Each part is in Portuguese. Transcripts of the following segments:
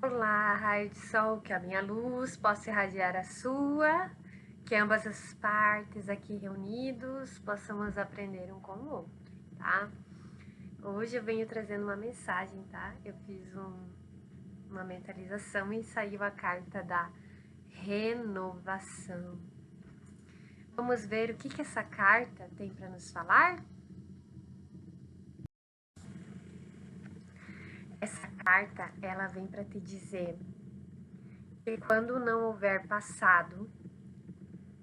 Olá, raio de sol, que a minha luz possa irradiar a sua, que ambas as partes aqui reunidos possamos aprender um com o outro, tá? Hoje eu venho trazendo uma mensagem, tá? Eu fiz uma mentalização e saiu a carta da renovação. Vamos ver o que essa carta tem para nos falar? Essa carta, ela vem para te dizer que quando não houver passado,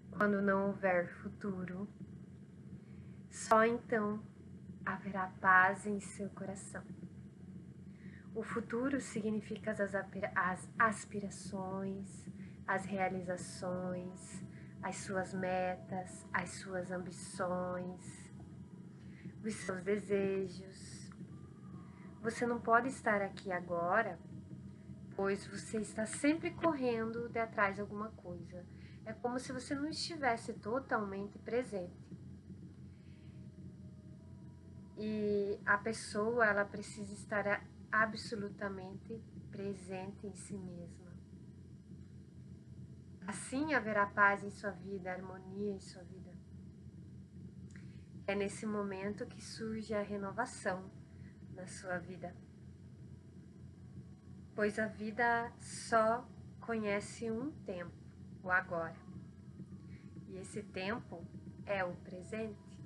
quando não houver futuro, só então haverá paz em seu coração. O futuro significa as aspirações, as realizações, as suas metas, as suas ambições, os seus desejos. Você não pode estar aqui agora, pois você está sempre correndo de atrás de alguma coisa. É como se você não estivesse totalmente presente. E a pessoa, ela precisa estar absolutamente presente em si mesma. Assim haverá paz em sua vida, harmonia em sua vida. É nesse momento que surge a renovação na sua vida. Pois a vida só conhece um tempo, o agora. E esse tempo é o presente.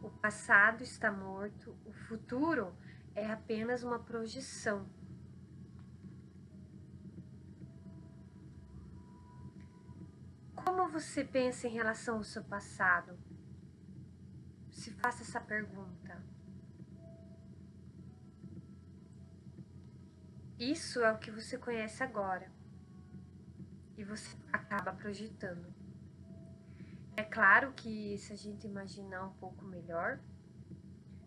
O passado está morto, o futuro é apenas uma projeção. Como você pensa em relação ao seu passado? Se faça essa pergunta. Isso é o que você conhece agora e você acaba projetando. É claro que se a gente imaginar um pouco melhor,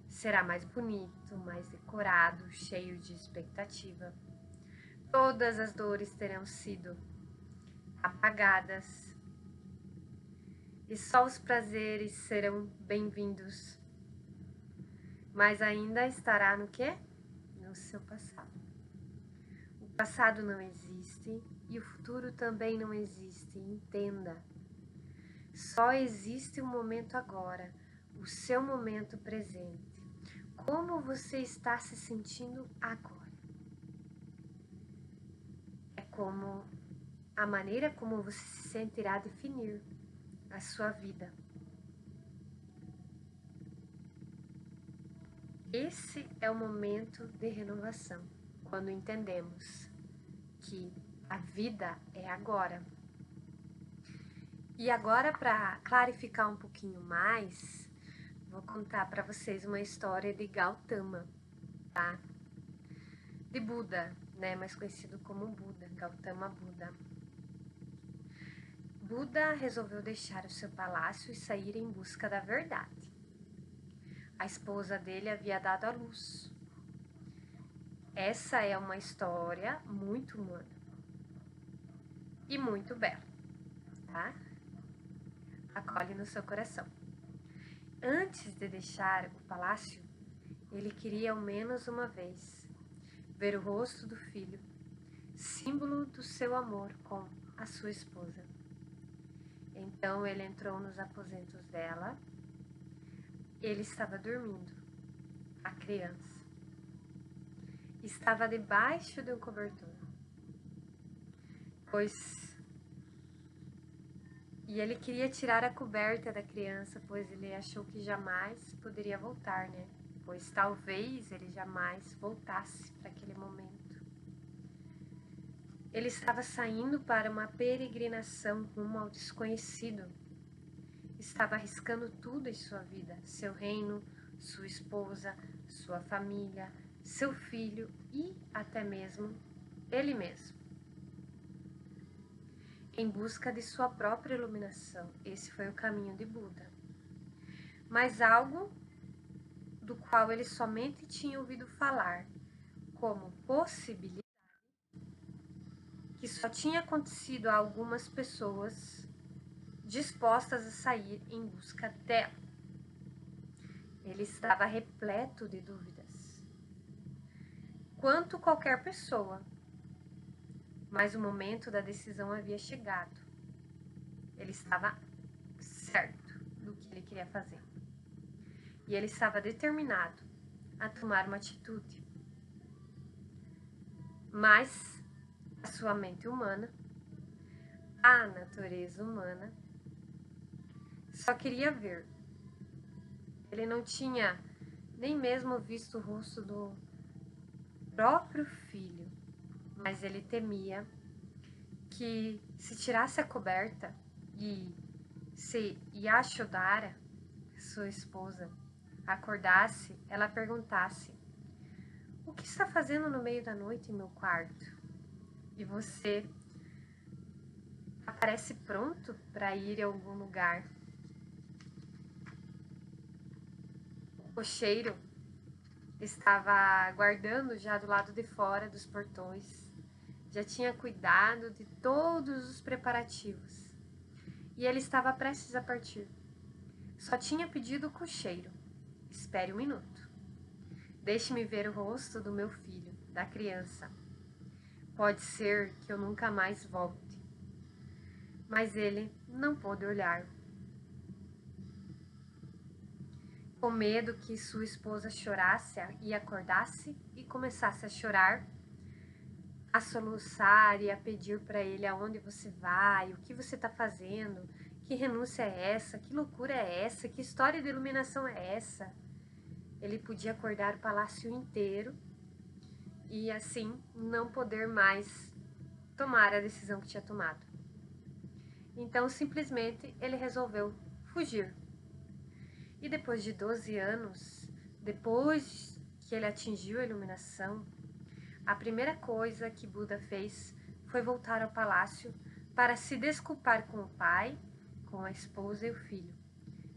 será mais bonito, mais decorado, cheio de expectativa. Todas as dores terão sido apagadas e só os prazeres serão bem-vindos. Mas ainda estará no quê? No seu passado. O passado não existe e o futuro também não existe, entenda. Só existe o momento agora, o seu momento presente. Como você está se sentindo agora? É como a maneira como você se sentirá definir a sua vida. Esse é o momento de renovação, quando entendemos que a vida é agora. E agora, para clarificar um pouquinho mais, vou contar para vocês uma história de Gautama, tá? De Buda, né? Mais conhecido como Buda, Gautama Buda. Buda resolveu deixar o seu palácio e sair em busca da verdade. A esposa dele havia dado à luz. Essa é uma história muito humana e muito bela, tá? Acolhe no seu coração. Antes de deixar o palácio, ele queria ao menos uma vez ver o rosto do filho, símbolo do seu amor com a sua esposa. Então ele entrou nos aposentos dela. Ele estava dormindo, a criança. Estava debaixo de um cobertor. E ele queria tirar a coberta da criança, pois ele achou que jamais poderia voltar, né? Pois talvez ele jamais voltasse para aquele momento. Ele estava saindo para uma peregrinação rumo ao desconhecido. Estava arriscando tudo em sua vida, seu reino, sua esposa, sua família, seu filho e até mesmo ele mesmo. Em busca de sua própria iluminação. Esse foi o caminho de Buda. Mas algo do qual ele somente tinha ouvido falar como possibilidade, que só tinha acontecido a algumas pessoas dispostas a sair em busca dela. Ele estava repleto de dúvidas. Quanto qualquer pessoa mas o momento da decisão havia chegado. Ele estava certo do que ele queria fazer. E ele estava determinado a tomar uma atitude. Mas a sua mente humana, a natureza humana, só queria ver. Ele não tinha nem mesmo visto o rosto do próprio filho, mas ele temia que se tirasse a coberta e se Yashodhara, sua esposa, acordasse, ela perguntasse: o que está fazendo no meio da noite em meu quarto? E você parece pronto para ir a algum lugar. O cocheiro estava aguardando já do lado de fora dos portões. Já tinha cuidado de todos os preparativos. E ele estava prestes a partir. Só tinha pedido o cocheiro: espere um minuto. Deixe-me ver o rosto do meu filho, da criança. Pode ser que eu nunca mais volte. Mas ele não pôde olhar. Com medo que sua esposa chorasse e acordasse e começasse a chorar, a soluçar e a pedir para ele aonde você vai, o que você está fazendo, que renúncia é essa, que loucura é essa, que história de iluminação é essa. Ele podia acordar o palácio inteiro e assim não poder mais tomar a decisão que tinha tomado. Então simplesmente ele resolveu fugir. E depois de 12 anos, depois que ele atingiu a iluminação, a primeira coisa que Buda fez foi voltar ao palácio para se desculpar com o pai, com a esposa e o filho,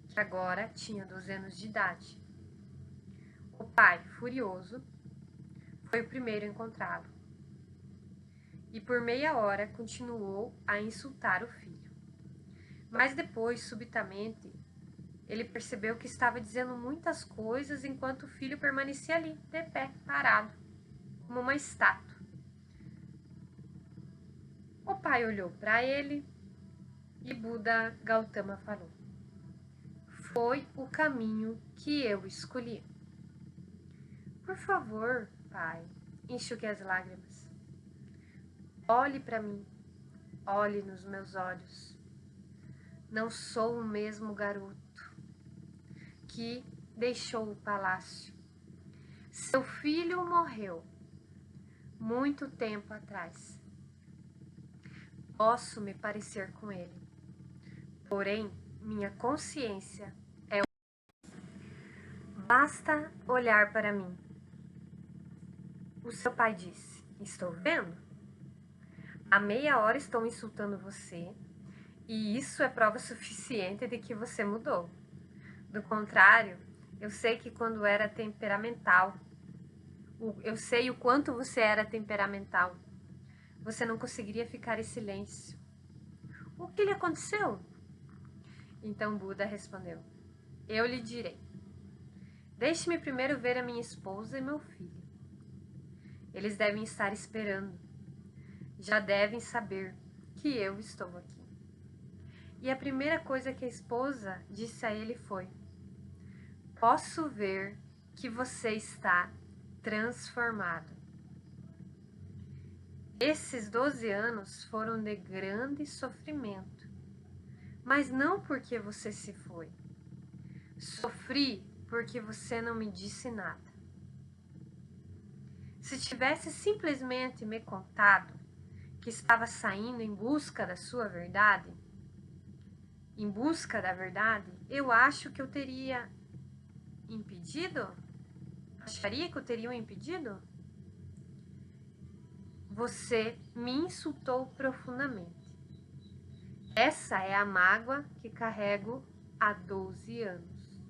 que agora tinha 12 anos de idade. O pai, furioso, foi o primeiro a encontrá-lo. E por meia hora continuou a insultar o filho. Mas depois, subitamente, ele percebeu que estava dizendo muitas coisas enquanto o filho permanecia ali, de pé, parado, como uma estátua. O pai olhou para ele e Buda Gautama falou: foi o caminho que eu escolhi. Por favor, pai, enxugue as lágrimas. Olhe para mim, olhe nos meus olhos. Não sou o mesmo garoto que deixou o palácio. Seu filho morreu muito tempo atrás. Posso me parecer com ele, porém minha consciência é. Basta olhar para mim. O seu pai disse: estou vendo? Há meia hora estou insultando você e isso é prova suficiente de que você mudou. Do contrário, eu sei que quando era temperamental, eu sei o quanto você era temperamental. Você não conseguiria ficar em silêncio. O que lhe aconteceu? Então Buda respondeu: eu lhe direi. Deixe-me primeiro ver a minha esposa e meu filho. Eles devem estar esperando. Já devem saber que eu estou aqui. E a primeira coisa que a esposa disse a ele foi: posso ver que você está transformado. Esses 12 anos foram de grande sofrimento, mas não porque você se foi. Sofri porque você não me disse nada. Se tivesse simplesmente me contado que estava saindo em busca da sua verdade, em busca da verdade, eu acho que eu teria impedido? Acharia que eu teria impedido? Você me insultou profundamente. Essa é a mágoa que carrego há 12 anos.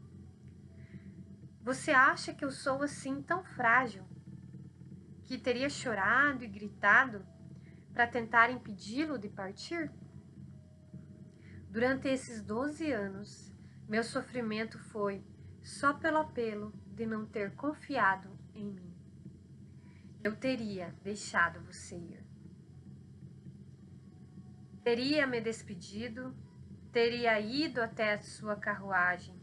Você acha que eu sou assim tão frágil, que teria chorado e gritado para tentar impedi-lo de partir? Durante esses 12 anos, meu sofrimento foi só pelo apelo de não ter confiado em mim. Eu teria deixado você ir. Teria me despedido, teria ido até a sua carruagem.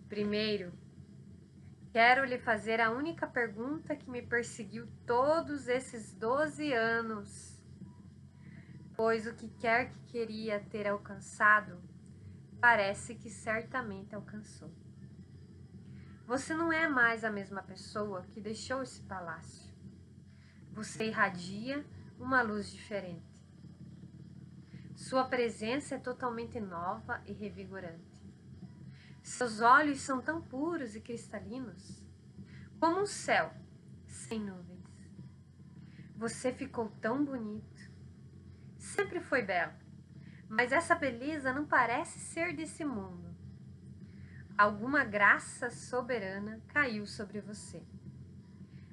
Primeiro, quero lhe fazer a única pergunta que me perseguiu todos esses 12 anos, pois o que quer que queria ter alcançado, parece que certamente alcançou. Você não é mais a mesma pessoa que deixou esse palácio. Você irradia uma luz diferente. Sua presença é totalmente nova e revigorante. Seus olhos são tão puros e cristalinos, como um céu sem nuvens. Você ficou tão bonito. Sempre foi belo, mas essa beleza não parece ser desse mundo. Alguma graça soberana caiu sobre você.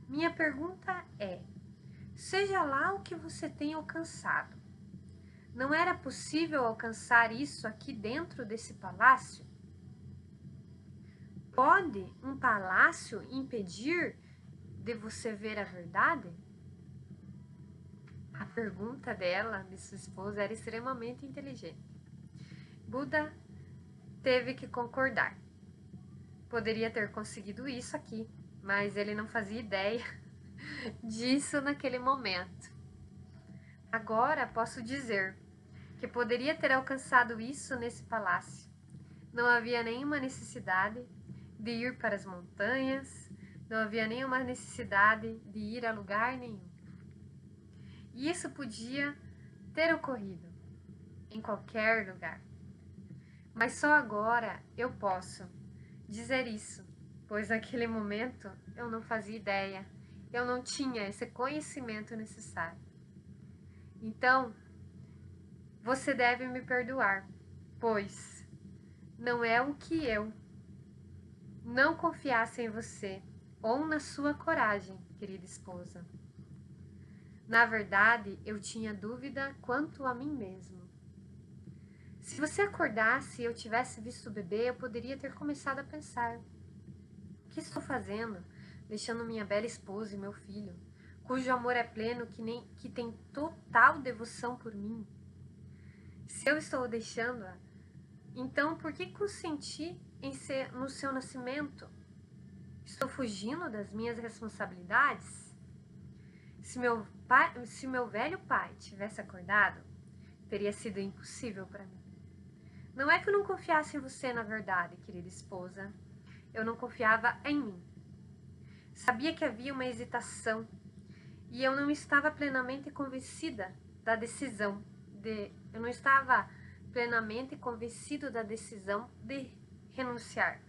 Minha pergunta é: seja lá o que você tem alcançado, não era possível alcançar isso aqui dentro desse palácio? Pode um palácio impedir de você ver a verdade? A pergunta dela, de sua esposa, era extremamente inteligente. Buda teve que concordar. Poderia ter conseguido isso aqui, mas ele não fazia ideia disso naquele momento. Agora posso dizer que poderia ter alcançado isso nesse palácio. Não havia nenhuma necessidade de ir para as montanhas, não havia nenhuma necessidade de ir a lugar nenhum. E isso podia ter ocorrido em qualquer lugar. Mas só agora eu posso dizer isso, pois naquele momento eu não fazia ideia, eu não tinha esse conhecimento necessário. Então, você deve me perdoar, pois não é o que eu não confiasse em você ou na sua coragem, querida esposa. Na verdade, eu tinha dúvida quanto a mim mesmo. Se você acordasse e eu tivesse visto o bebê, eu poderia ter começado a pensar: o que estou fazendo, deixando minha bela esposa e meu filho, cujo amor é pleno, que tem total devoção por mim? Se eu estou deixando-a, então por que consenti no seu nascimento? Estou fugindo das minhas responsabilidades? Se meu velho pai tivesse acordado, teria sido impossível para mim. Não é que eu não confiasse em você, na verdade, querida esposa. Eu não confiava em mim. Sabia que havia uma hesitação e eu não estava plenamente convencida da decisão eu não estava plenamente convencido da decisão de renunciar.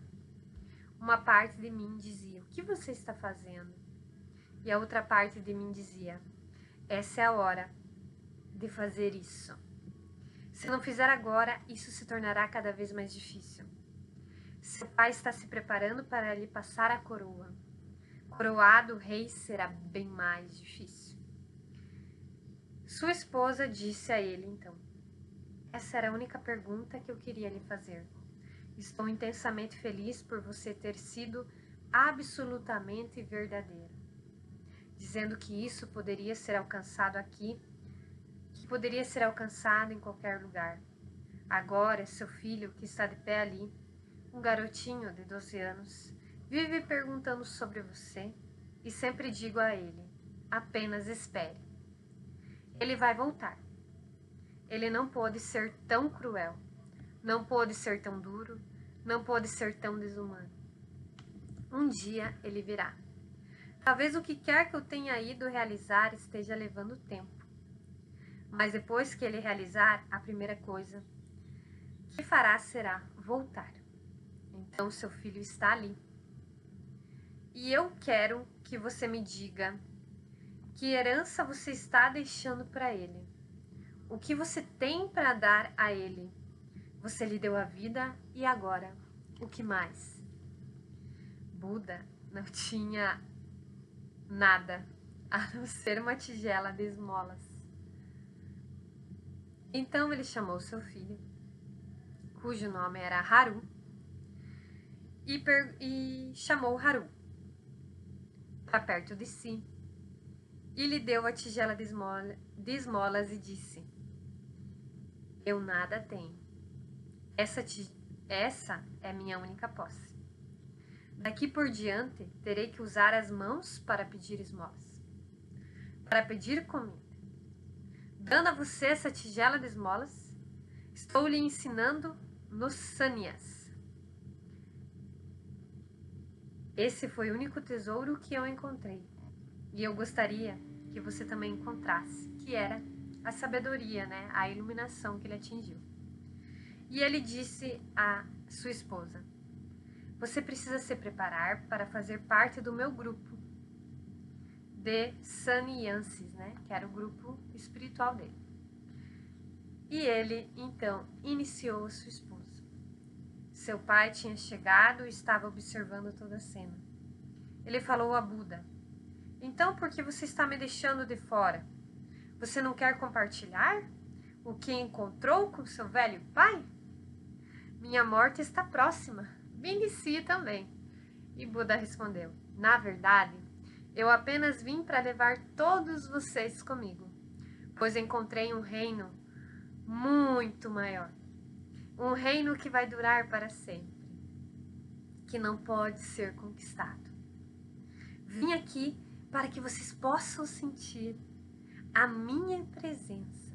Uma parte de mim dizia: o que você está fazendo? E a outra parte de mim dizia: essa é a hora de fazer isso. Se não fizer agora, isso se tornará cada vez mais difícil. Seu pai está se preparando para lhe passar a coroa. Coroado rei será bem mais difícil. Sua esposa disse a ele então: essa era a única pergunta que eu queria lhe fazer. Estou intensamente feliz por você ter sido absolutamente verdadeira, dizendo que isso poderia ser alcançado aqui, que poderia ser alcançado em qualquer lugar. Agora, seu filho, que está de pé ali, um garotinho de 12 anos, vive perguntando sobre você e sempre digo a ele: apenas espere. Ele vai voltar. Ele não pôde ser tão cruel, não pôde ser tão duro, não pôde ser tão desumano. Um dia ele virá. Talvez o que quer que eu tenha ido realizar esteja levando tempo. Mas depois que ele realizar, a primeira coisa que fará será voltar. Então seu filho está ali. E eu quero que você me diga que herança você está deixando para ele. O que você tem para dar a ele? Você lhe deu a vida e agora, o que mais? Buda não tinha nada a não ser uma tigela de esmolas. Então ele chamou seu filho, cujo nome era Haru, e chamou Haru para perto de si e lhe deu a tigela de esmolas e disse: eu nada tenho. Essa é minha única posse. Daqui por diante, terei que usar as mãos para pedir esmolas, para pedir comida. Dando a você essa tigela de esmolas, estou lhe ensinando nos sânias. Esse foi o único tesouro que eu encontrei, e eu gostaria que você também encontrasse, que era a sabedoria, né? A iluminação que ele atingiu. E ele disse à sua esposa: você precisa se preparar para fazer parte do meu grupo de Saniances, né? Que era o grupo espiritual dele. E ele, então, iniciou a sua esposa. Seu pai tinha chegado e estava observando toda a cena. Ele falou a Buda: então por que você está me deixando de fora? Você não quer compartilhar o que encontrou com seu velho pai? Minha morte está próxima. Vinde-se também. E Buda respondeu: na verdade, eu apenas vim para levar todos vocês comigo, pois encontrei um reino muito maior. Um reino que vai durar para sempre, que não pode ser conquistado. Vim aqui para que vocês possam sentir a minha presença,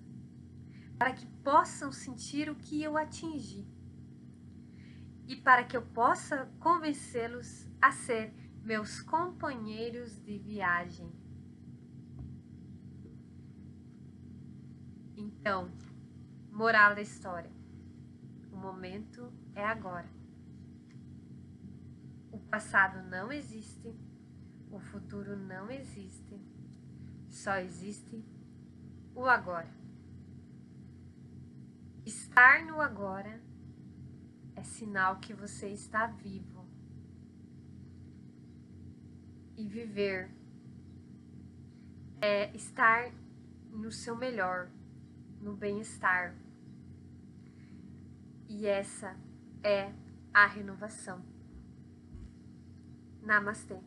para que possam sentir o que eu atingi e para que eu possa convencê-los a ser meus companheiros de viagem. Então, moral da história: o momento é agora. O passado não existe, o futuro não existe, só existe o agora. Estar no agora é sinal que você está vivo. E viver é estar no seu melhor, no bem-estar. E essa é a renovação. Namastê.